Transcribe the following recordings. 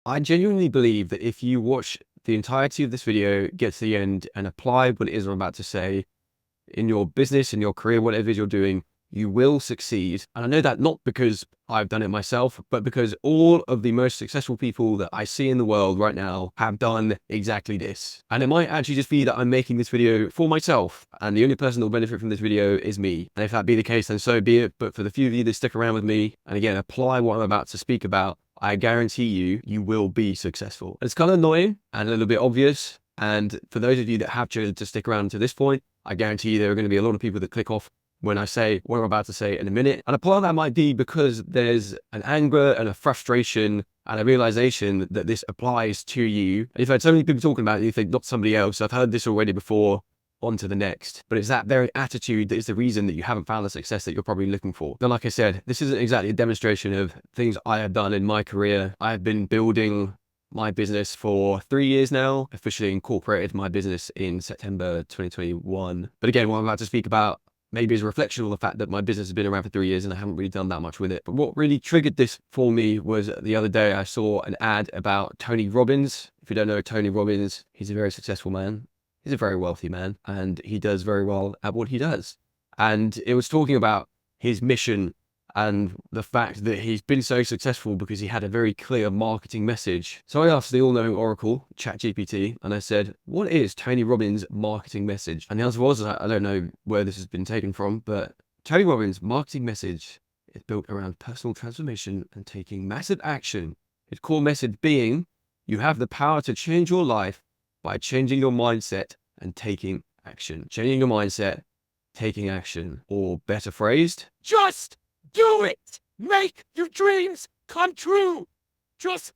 I genuinely believe that if you watch the entirety of this video, get to the end and apply what it is I'm about to say in your business, in your career, whatever it is you're doing, you will succeed. And I know that not because I've done it myself, but because all of the most successful people that I see in the world right now have done exactly this. And it might actually just be that I'm making this video for myself, and the only person that will benefit from this video is me. And if that be the case, then so be it. But for the few of you that stick around with me, and again, apply what I'm about to speak about, I guarantee you, you will be successful. It's kind of annoying and a little bit obvious. And for those of you that have chosen to stick around to this point, I guarantee you there are going to be a lot of people that click off when I say what I'm about to say in a minute. And a part of that might be because there's an anger and a frustration and a realization that this applies to you. And you've heard so many people talking about it, you think, not somebody else. I've heard this already before. On to the next. But it's that very attitude that is the reason that you haven't found the success that you're probably looking for. Now, like I said, this isn't exactly a demonstration of things I have done in my career. I have been building my business for 3 years now, officially incorporated my business in September 2021. But again, what I'm about to speak about maybe is a reflection on the fact that my business has been around for 3 years and I haven't really done that much with it. But what really triggered this for me was the other day I saw an ad about Tony Robbins. If you don't know Tony Robbins, he's a very successful man. He's a very wealthy man and he does very well at what he does. And it was talking about his mission and the fact that he's been so successful because he had a very clear marketing message. So I asked the all-knowing oracle, ChatGPT, and I said, what is Tony Robbins' marketing message? And the answer was, I don't know where this has been taken from, but Tony Robbins' marketing message is built around personal transformation and taking massive action. Its core message being, you have the power to change your life by changing your mindset and taking action. Changing your mindset, taking action, or better phrased, just do it. Make your dreams come true. Just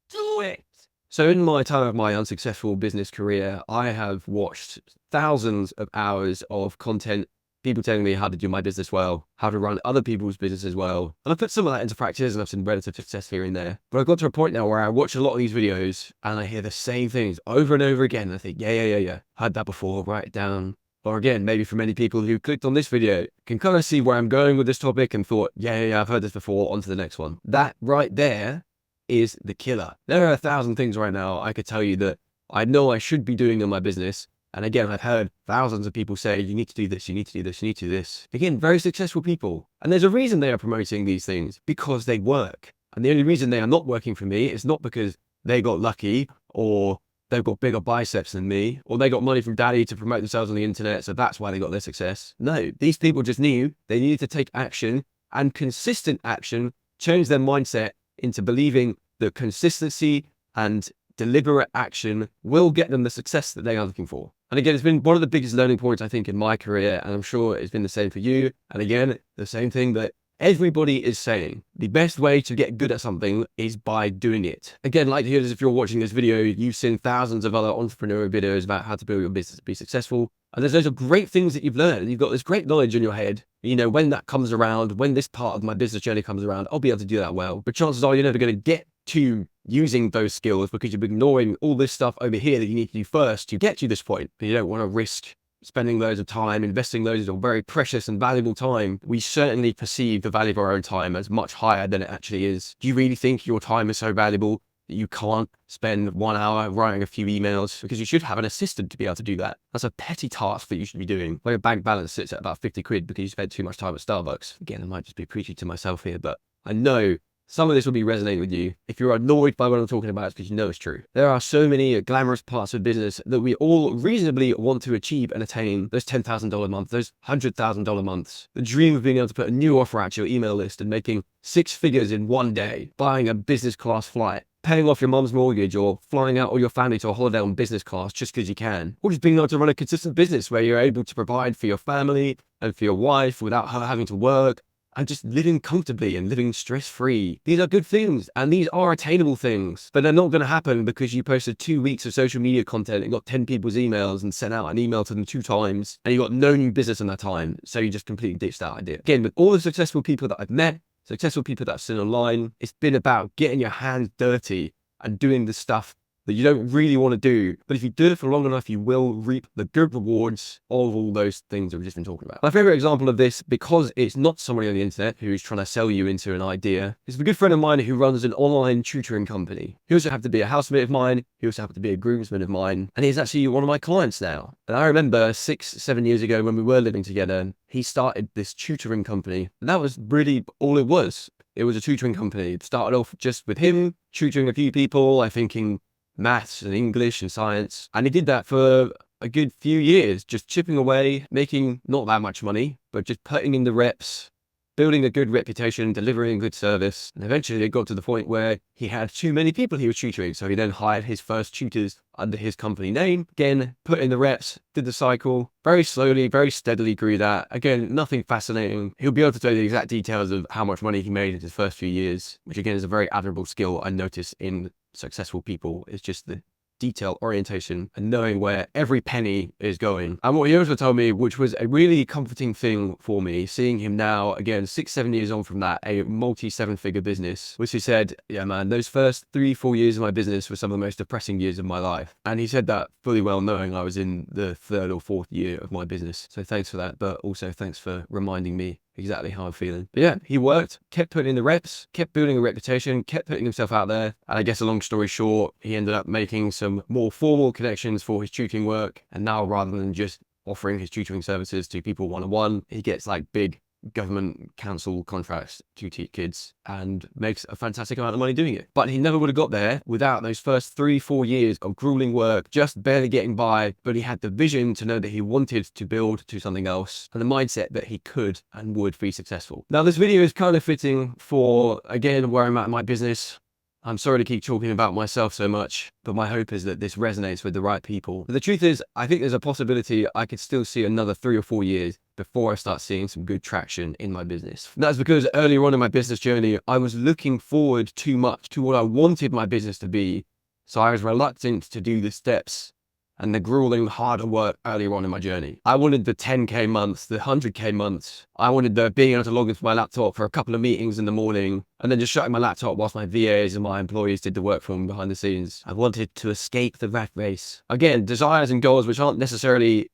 do it. So in my time of my unsuccessful business career, I have watched thousands of hours of content, people telling me how to do my business well, how to run other people's businesses well. And I put some of that into practice and I've seen relative success here and there. But I've got to a point now where I watch a lot of these videos and I hear the same things over and over again. And I think, yeah. Heard that before, write it down. Or again, maybe for many people who clicked on this video, can kind of see where I'm going with this topic and thought, yeah, I've heard this before, on to the next one. That right there is the killer. There are 1,000 things right now I could tell you that I know I should be doing in my business. And again, I've heard thousands of people say, you need to do this, you need to do this, you need to do this. Again, very successful people. And there's a reason they are promoting these things, because they work. And the only reason they are not working for me is not because they got lucky or they've got bigger biceps than me, or they got money from daddy to promote themselves on the internet, so that's why they got their success. No, these people just knew they needed to take action, and consistent action changed their mindset into believing that consistency and deliberate action will get them the success that they are looking for. And again, it's been one of the biggest learning points, I think, in my career, and I'm sure it's been the same for you. And again, the same thing that everybody is saying. The best way to get good at something is by doing it. Again, like to hear this, if you're watching this video, you've seen thousands of other entrepreneurial videos about how to build your business to be successful. And there's loads of great things that you've learned. You've got this great knowledge in your head. You know, when that comes around, when this part of my business journey comes around, I'll be able to do that well. But chances are you're never going to get to using those skills because you're ignoring all this stuff over here that you need to do first to get to this point. But you don't want to risk spending loads of time, investing loads of very precious and valuable time. We certainly perceive the value of our own time as much higher than it actually is. Do you really think your time is so valuable that you can't spend 1 hour writing a few emails? Because you should have an assistant to be able to do that. That's a petty task that you should be doing. Where your bank balance sits at about 50 quid because you spent too much time at Starbucks. Again, I might just be preaching to myself here, but I know some of this will be resonating with you. If you're annoyed by what I'm talking about, it's because you know it's true. There are so many glamorous parts of business that we all reasonably want to achieve and attain. Those $10,000 a month, those $100,000 months. The dream of being able to put a new offer out to your email list and making 6 figures in one day. Buying a business class flight. Paying off your mom's mortgage, or flying out all your family to a holiday on business class just because you can. Or just being able to run a consistent business where you're able to provide for your family and for your wife without her having to work. And just living comfortably and living stress-free. These are good things and these are attainable things, but they're not going to happen because you posted 2 weeks of social media content and got 10 people's emails and sent out an email to them 2 times and you got no new business in that time. So you just completely ditched that idea. Again, with all the successful people that I've met, successful people that I've seen online, it's been about getting your hands dirty and doing the stuff that you don't really want to do. But if you do it for long enough, you will reap the good rewards of all those things that we've just been talking about. My favorite example of this, because it's not somebody on the internet who's trying to sell you into an idea, is a good friend of mine who runs an online tutoring company. He also happened to be a housemate of mine. He also happened to be a groomsman of mine. And he's actually one of my clients now. And I remember 6-7 years ago when we were living together, he started this tutoring company. And that was really all it was. It was a tutoring company. It started off just with him tutoring a few people, I think in maths and English and science. And he did that for a good few years, just chipping away, making not that much money, but just putting in the reps, building a good reputation, delivering good service. And eventually it got to the point where he had too many people he was tutoring. So he then hired his first tutors under his company name. Again, put in the reps, did the cycle, very slowly, very steadily grew that. Again, nothing fascinating. He'll be able to tell you the exact details of how much money he made in his first few years, which again is a very admirable skill I notice in successful people. It's just the detail orientation and knowing where every penny is going. And what he also told me, which was a really comforting thing for me, seeing him now, again, 6-7 years on from that, a multi-7-figure business, which he said, yeah, man, those first 3-4 years of my business were some of the most depressing years of my life. And he said that fully well knowing I was in the 3rd or 4th year of my business. So thanks for that, but also thanks for reminding me exactly how I'm feeling. But yeah, he worked, kept putting in the reps, kept building a reputation, kept putting himself out there. And I guess a long story short, he ended up making some more formal connections for his tutoring work. And now rather than just offering his tutoring services to people one-on-one, he gets like big government council contracts to teach kids and makes a fantastic amount of money doing it. But he never would have got there without those first 3-4 years of grueling work, just barely getting by. But he had the vision to know that he wanted to build to something else and the mindset that he could and would be successful. Now, this video is kind of fitting for, again, where I'm at in my business. I'm sorry to keep talking about myself so much, but my hope is that this resonates with the right people. But the truth is, I think there's a possibility I could still see another 3 or 4 years before I start seeing some good traction in my business. And that's because earlier on in my business journey, I was looking forward too much to what I wanted my business to be. So I was reluctant to do the steps and the grueling, harder work earlier on in my journey. I wanted the 10K months, the 100K months. I wanted the being able to log into my laptop for a couple of meetings in the morning and then just shutting my laptop whilst my VAs and my employees did the work for me behind the scenes. I wanted to escape the rat race. Again, desires and goals which aren't necessarily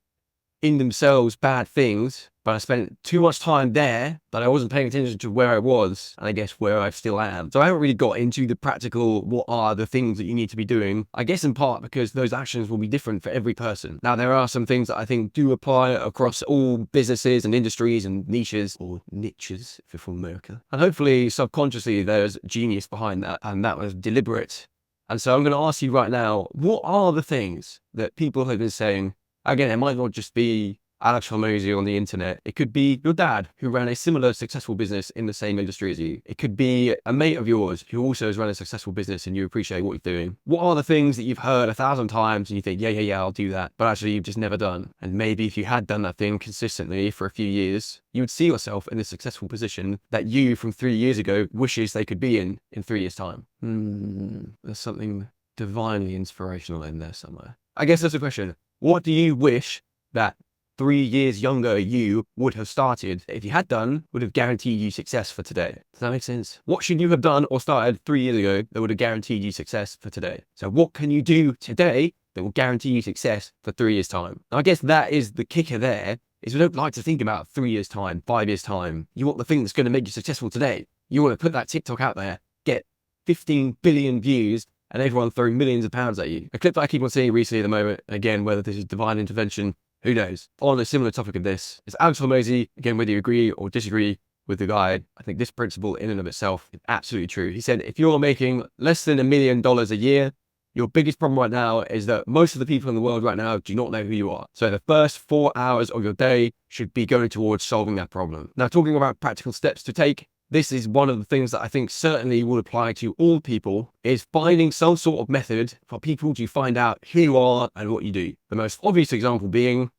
in themselves bad things, but I spent too much time there that I wasn't paying attention to where I was, and I guess where I still am. So I haven't really got into the practical, what are the things that you need to be doing, I guess in part because those actions will be different for every person. Now, there are some things that I think do apply across all businesses and industries and niches, or niches if you're from America. And hopefully, subconsciously, there's genius behind that, and that was deliberate. And so I'm going to ask you right now, what are the things that people have been saying? Again, it might not just be Alex Hormozy on the internet. It could be your dad who ran a similar successful business in the same industry as you. It could be a mate of yours who also has run a successful business and you appreciate what you're doing. What are the things that you've heard 1,000 times and you think, yeah, I'll do that, but actually you've just never done? And maybe if you had done that thing consistently for a few years, you would see yourself in a successful position that you from 3 years ago wishes they could be in 3 years' time. There's something divinely inspirational in there somewhere. I guess that's the question. What do you wish that 3 years younger you would have started, if you had done, would have guaranteed you success for today? Does that make sense? What should you have done or started 3 years ago that would have guaranteed you success for today? So what can you do today that will guarantee you success for 3 years' time? Now, I guess that is the kicker there, is we don't like to think about 3 years' time, 5 years' time. You want the thing that's going to make you successful today. You want to put that TikTok out there, get 15 billion views, and everyone throwing millions of pounds at you. A clip that I keep on seeing recently at the moment, again, whether this is divine intervention, who knows? On a similar topic of this, is Alex Hormozy, again, whether you agree or disagree with the guy, I think this principle in and of itself is absolutely true. He said, if you're making less than $1 million a year, your biggest problem right now is that most of the people in the world right now do not know who you are. So the first 4 hours of your day should be going towards solving that problem. Now, talking about practical steps to take, this is one of the things that I think certainly will apply to all people, is finding some sort of method for people to find out who you are and what you do. The most obvious example being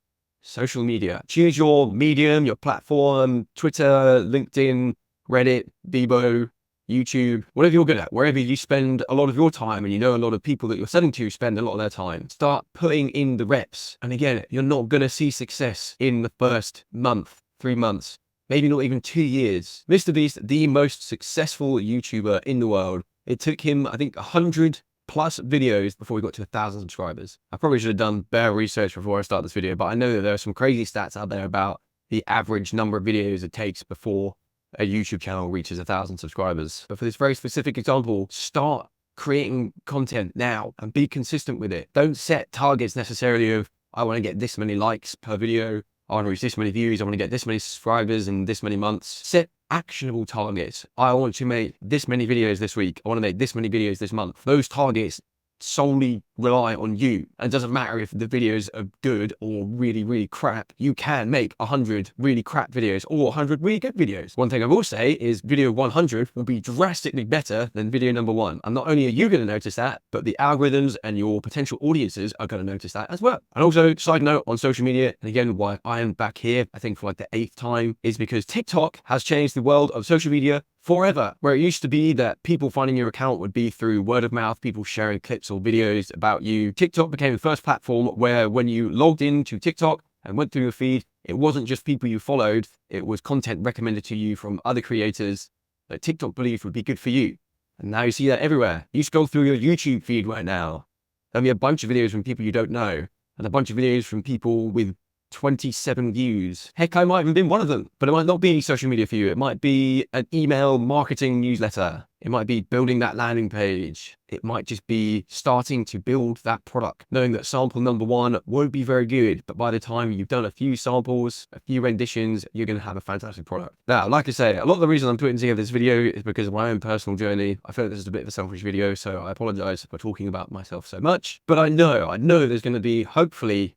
social media. Choose your medium, your platform, Twitter, LinkedIn, Reddit, Bebo, YouTube, whatever you're good at, wherever you spend a lot of your time and you know a lot of people that you're selling to spend a lot of their time. Start putting in the reps. And again, you're not going to see success in the first month, 3 months. Maybe not even 2 years. Mr. Beast, the most successful YouTuber in the world. It took him, I think, 100 plus videos before we got to 1,000 subscribers. I probably should have done better research before I start this video, but I know that there are some crazy stats out there about the average number of videos it takes before a YouTube channel reaches 1,000 subscribers. But for this very specific example, start creating content now and be consistent with it. Don't set targets necessarily of, I want to get this many likes per video, I want to reach this many views, I want to get this many subscribers in this many months. Set actionable targets. I want to make this many videos this week. I want to make this many videos this month. Those targets solely rely on you. And it doesn't matter if the videos are good or really, really crap. You can make 100 really crap videos or 100 really good videos. One thing I will say is video 100 will be drastically better than video number 1. And not only are you going to notice that, but the algorithms and your potential audiences are going to notice that as well. And also, side note on social media, and again, why I am back here, I think for like the 8th time, is because TikTok has changed the world of social media forever. Where it used to be that people finding your account would be through word of mouth, people sharing clips or videos about you. TikTok became the first platform where when you logged into TikTok and went through your feed, it wasn't just people you followed, it was content recommended to you from other creators that TikTok believed would be good for you. And now you see that everywhere. You scroll through your YouTube feed right now, there'll be a bunch of videos from people you don't know, and a bunch of videos from people with 27 views. Heck, I might have been one of them, but it might not be social media for you. It might be an email marketing newsletter. It might be building that landing page. It might just be starting to build that product, knowing that sample number 1 won't be very good, but by the time you've done a few samples, a few renditions, you're going to have a fantastic product. Now, like I say, a lot of the reason I'm putting together this video is because of my own personal journey. I feel like this is a bit of a selfish video, so I apologize for talking about myself so much, but I know there's going to be hopefully,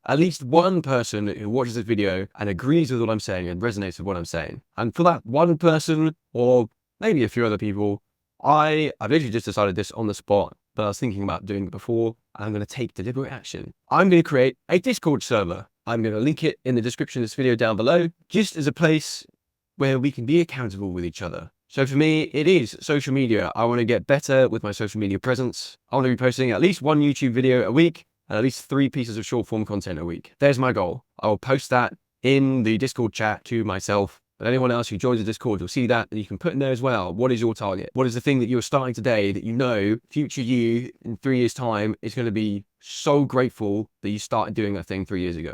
at least one person who watches this video and agrees with what I'm saying and resonates with what I'm saying. And for that one person, or maybe a few other people, I've literally just decided this on the spot, but I was thinking about doing it before, and I'm going to take deliberate action. I'm going to create a Discord server. I'm going to link it in the description of this video down below, just as a place where we can be accountable with each other. So for me, it is social media. I want to get better with my social media presence. I want to be posting at least 1 YouTube video a week, and at least 3 pieces of short form content a week. There's my goal. I will post that in the Discord chat to myself, but anyone else who joins the Discord will see that, and you can put in there as well, what is your target? What is the thing that you're starting today that you know future you in 3 years time is going to be so grateful that you started doing that thing 3 years ago?